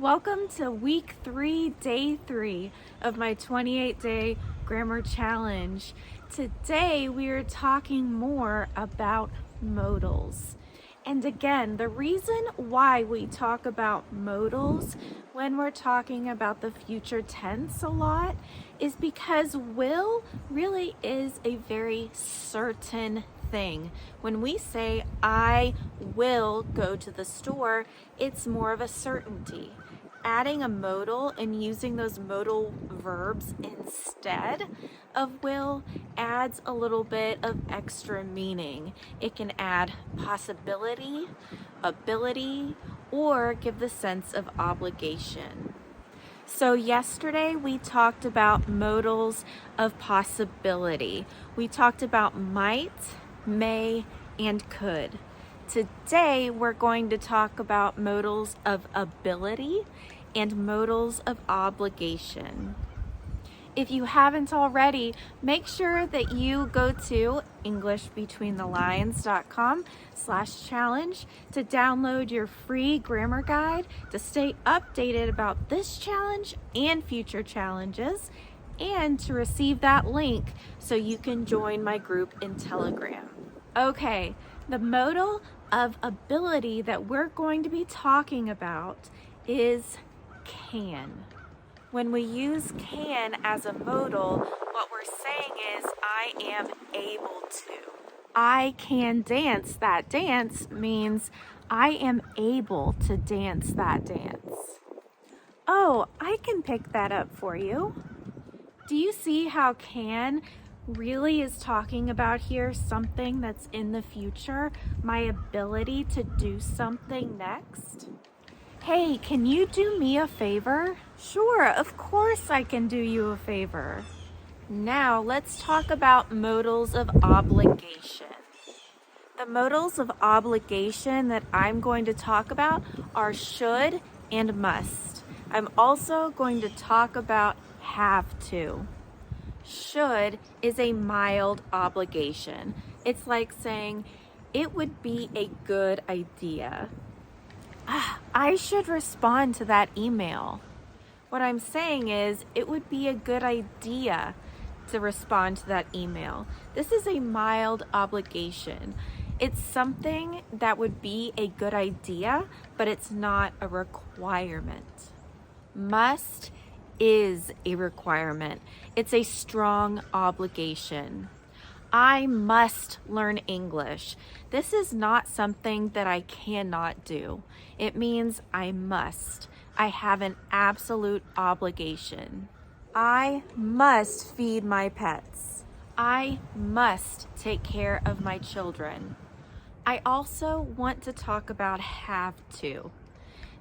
Welcome to week 3, day 3 of my 28-day grammar challenge. Today we are talking more about modals. And again, the reason why we talk about modals when we're talking about the future tense a lot is because will really is a very certain thing. When we say I will go to the store, it's more of a certainty. Adding a modal and using those modal verbs instead of will adds a little bit of extra meaning. It can add possibility, ability, or give the sense of obligation. So yesterday we talked about modals of possibility. We talked about might, may, and could. Today we're going to talk about modals of ability and modals of obligation. If you haven't already, make sure that you go to EnglishBetweenTheLines.com/challenge to download your free grammar guide to stay updated about this challenge and future challenges, and to receive that link so you can join my group in Telegram. Okay, the modal of ability that we're going to be talking about is can. When we use can as a modal, what we're saying is I am able to. I can dance that dance means I am able to dance that dance. Oh, I can pick that up for you. Do you see how can really is talking about here something that's in the future, my ability to do something next? Hey, can you do me a favor? Sure, of course I can do you a favor. Now let's talk about modals of obligation. The modals of obligation that I'm going to talk about are should and must. I'm also going to talk about have to. Should is a mild obligation. It's like saying, it would be a good idea. I should respond to that email. What I'm saying is, it would be a good idea to respond to that email. This is a mild obligation. It's something that would be a good idea, but it's not a requirement. Must is a requirement. It's a strong obligation. I must learn English. This is not something that I cannot do. It means I must. I have an absolute obligation. I must feed my pets. I must take care of my children. I also want to talk about have to.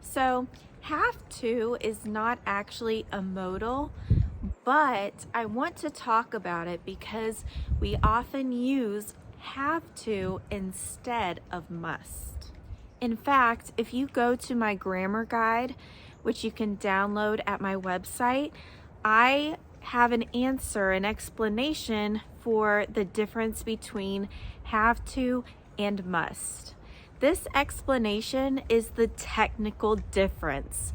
So, have to is not actually a modal, but I want to talk about it because we often use have to instead of must. In fact, if you go to my grammar guide, which you can download at my website, I have an answer, an explanation for the difference between have to and must. This explanation is the technical difference,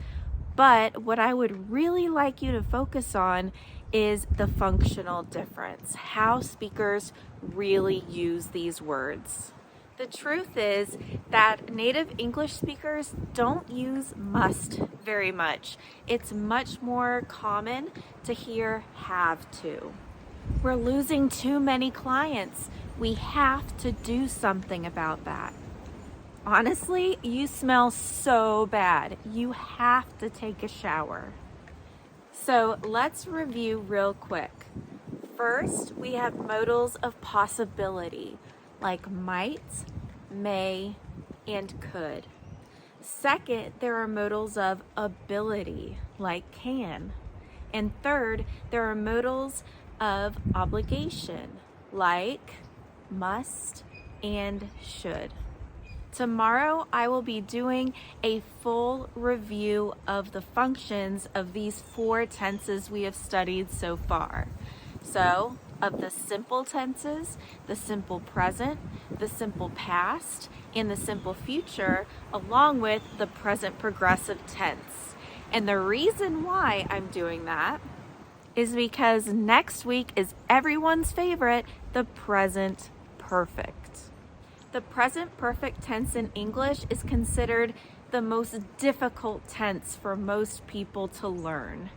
but what I would really like you to focus on is the functional difference, how speakers really use these words. The truth is that native English speakers don't use must very much. It's much more common to hear have to. We're losing too many clients. We have to do something about that. Honestly, you smell so bad. You have to take a shower. So let's review real quick. First, we have modals of possibility, like might, may, and could. Second, there are modals of ability, like can. And third, there are modals of obligation, like must and should. Tomorrow, I will be doing a full review of the functions of these 4 tenses we have studied so far. So, of the simple tenses, the simple present, the simple past, and the simple future, along with the present progressive tense. And the reason why I'm doing that is because next week is everyone's favorite, the present perfect. The present perfect tense in English is considered the most difficult tense for most people to learn,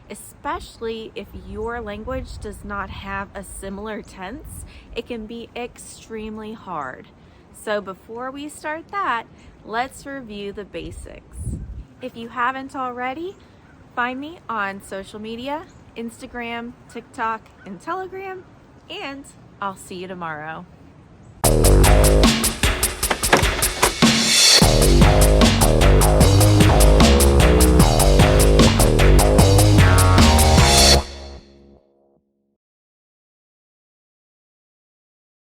especially if your language does not have a similar tense. It can be extremely hard. So before we start that, let's review the basics. If you haven't already, find me on social media, Instagram, TikTok, and Telegram, and I'll see you tomorrow.